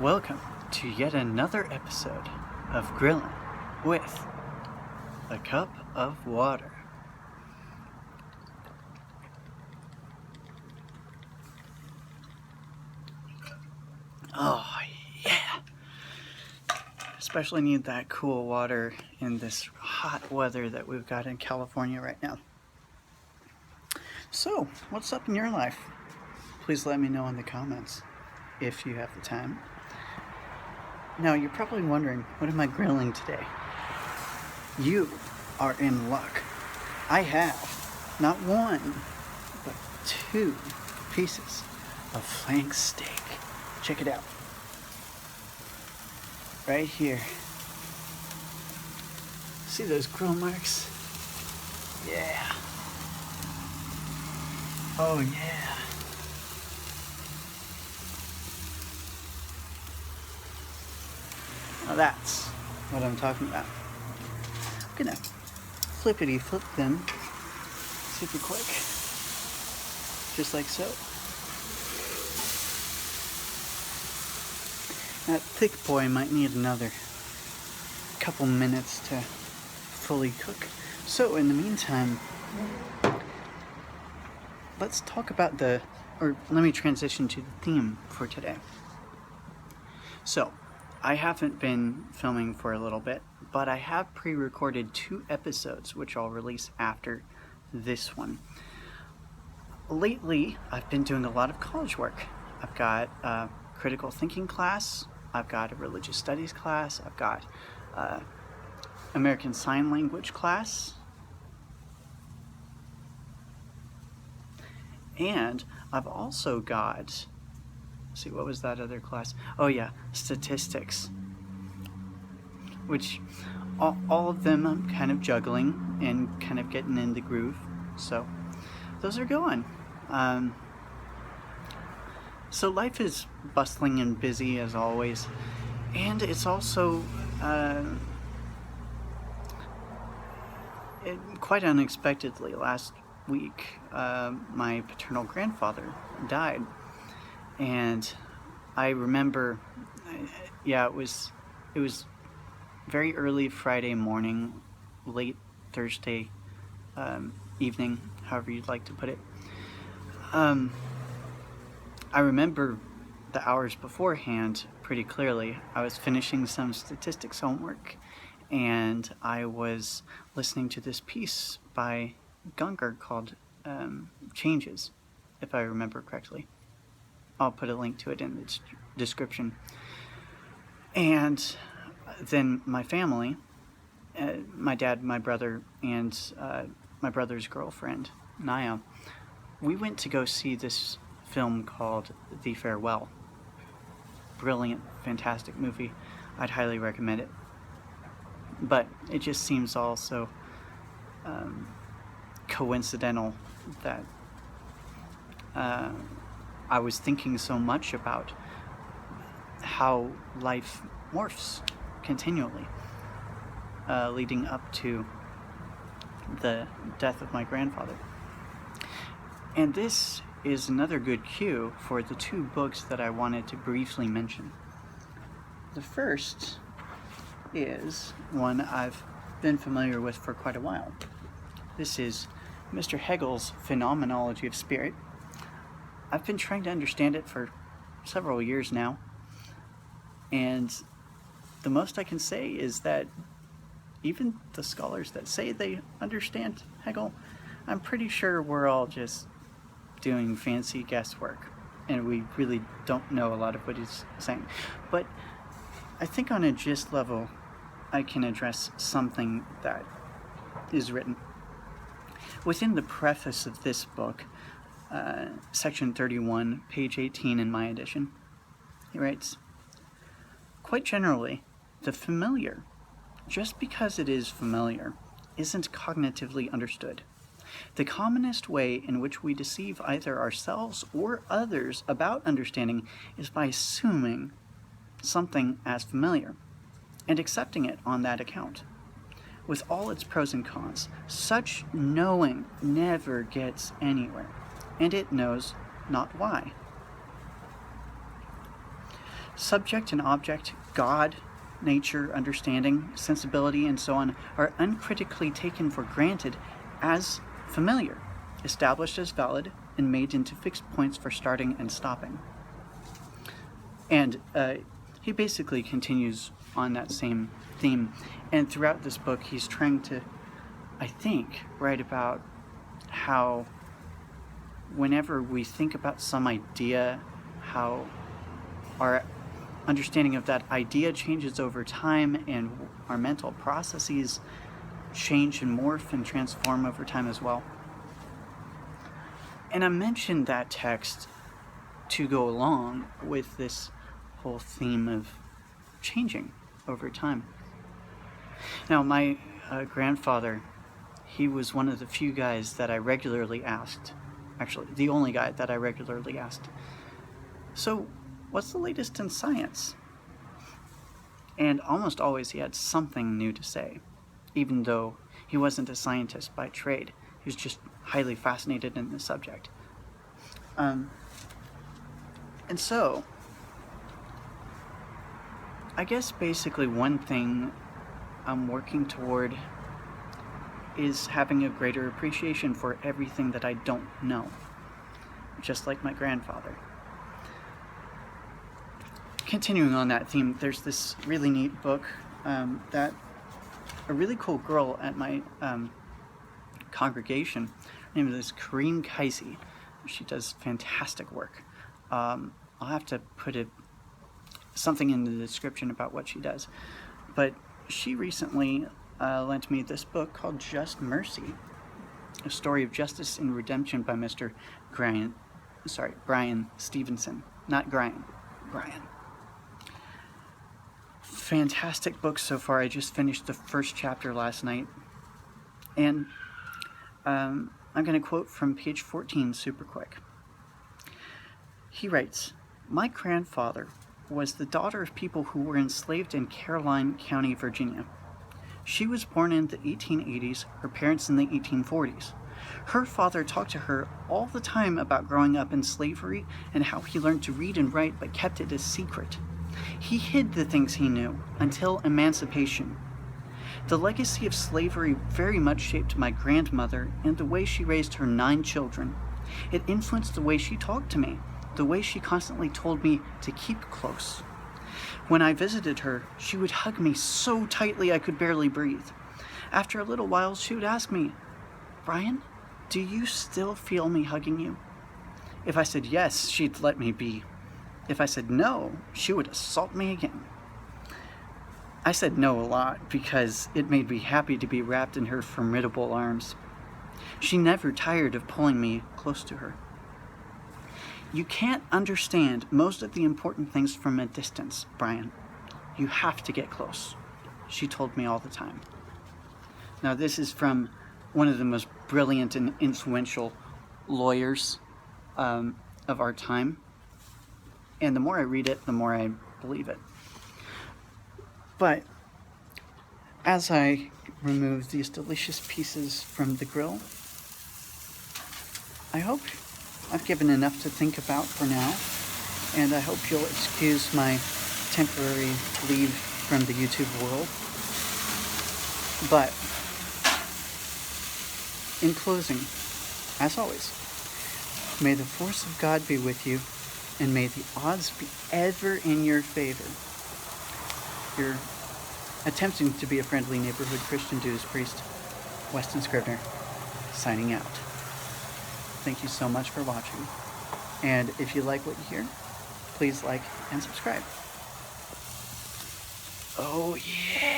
Welcome to yet another episode of Grilling with a Cup of Water. Oh, yeah! Especially need that cool water in this hot weather that we've got in California right now. So, what's up in your life? Please let me know in the comments if you have the time. Now, you're probably wondering, what am I grilling today? You are in luck. I have not one, but two pieces of flank steak. Check it out. Right here. See those grill marks? Yeah. Oh yeah. Now that's what I'm talking about. I'm gonna flippity flip them super quick. Just like so. That thick boy might need another couple minutes to fully cook. So in the meantime, let's talk about let me transition to the theme for today. So, I haven't been filming for a little bit, but I have pre-recorded 2 episodes, which I'll release after this one. Lately, I've been doing a lot of college work. I've got a critical thinking class, I've got a religious studies class, I've got American Sign Language class, and I've also got, see, what was that other class? Oh yeah, statistics, which all of them I'm kind of juggling and kind of getting in the groove. So those are going. So life is bustling and busy as always, and it's also quite unexpectedly last week my paternal grandfather died, and I remember, it was very early Friday morning, late Thursday evening, however you'd like to put it. I remember the hours beforehand pretty clearly. I was finishing some statistics homework, and I was listening to this piece by Gungor called Changes, if I remember correctly. I'll put a link to it in the description. And then my family, my dad, my brother, and my brother's girlfriend, Naya, we went to go see this film called The Farewell. Brilliant, fantastic movie. I'd highly recommend it. But it just seems also coincidental that I was thinking so much about how life morphs continually, leading up to the death of my grandfather. And this is another good cue for the 2 books that I wanted to briefly mention. The first is one I've been familiar with for quite a while. This is Mr. Hegel's Phenomenology of Spirit. I've been trying to understand it for several years now, and the most I can say is that even the scholars that say they understand Hegel, I'm pretty sure we're all just doing fancy guesswork, and we really don't know a lot of what he's saying. But I think on a gist level, I can address something that is written. Within the preface of this book, section 31, page 18 in my edition, he writes, "Quite generally, the familiar, just because it is familiar, isn't cognitively understood. The commonest way in which we deceive either ourselves or others about understanding is by assuming something as familiar, and accepting it on that account. With all its pros and cons, such knowing never gets anywhere, and it knows not why. Subject and object, God, nature, understanding, sensibility, and so on are uncritically taken for granted as familiar, established as valid, and made into fixed points for starting and stopping. And he basically continues on that same theme. And throughout this book, he's trying to, I think, write about how whenever we think about some idea, how our understanding of that idea changes over time, and our mental processes change and morph and transform over time as well. And I mentioned that text to go along with this whole theme of changing over time. Now, my grandfather, he was one of the few guys that I regularly asked, actually, the only guy that I regularly asked, so what's the latest in science? And almost always he had something new to say, even though he wasn't a scientist by trade. He was just highly fascinated in the subject. And so, I guess basically one thing I'm working toward is having a greater appreciation for everything that I don't know, just like my grandfather. Continuing on that theme, there's this really neat book that a really cool girl at my congregation, her name is Karinne Caisse. She does fantastic work. I'll have to put something in the description about what she does. But she recently lent me this book called Just Mercy, a story of justice and redemption by Mr. Brian Stevenson. Not Brian. Fantastic book so far. I just finished the first chapter last night. And I'm going to quote from page 14 super quick. He writes, "My grandfather was the daughter of people who were enslaved in Caroline County, Virginia. She was born in the 1880s, her parents in the 1840s. Her father talked to her all the time about growing up in slavery and how he learned to read and write but kept it a secret. He hid the things he knew until emancipation. The legacy of slavery very much shaped my grandmother and the way she raised her 9 children. It influenced the way she talked to me, the way she constantly told me to keep close. When I visited her, she would hug me so tightly I could barely breathe. After a little while, she would ask me, 'Brian, do you still feel me hugging you?' If I said yes, she'd let me be. If I said no, she would assault me again. I said no a lot because it made me happy to be wrapped in her formidable arms. She never tired of pulling me close to her. You can't understand most of the important things from a distance, Brian. You have to get close," she told me all the time. Now, this is from one of the most brilliant and influential lawyers of our time. And the more I read it, the more I believe it. But as I remove these delicious pieces from the grill, I hope I've given enough to think about for now, and I hope you'll excuse my temporary leave from the YouTube world. But in closing, as always, may the force of God be with you, and may the odds be ever in your favor. You're attempting to be a friendly neighborhood Christian dues priest, Weston Scribner, signing out. Thank you so much for watching. And if you like what you hear, please like and subscribe. Oh yeah!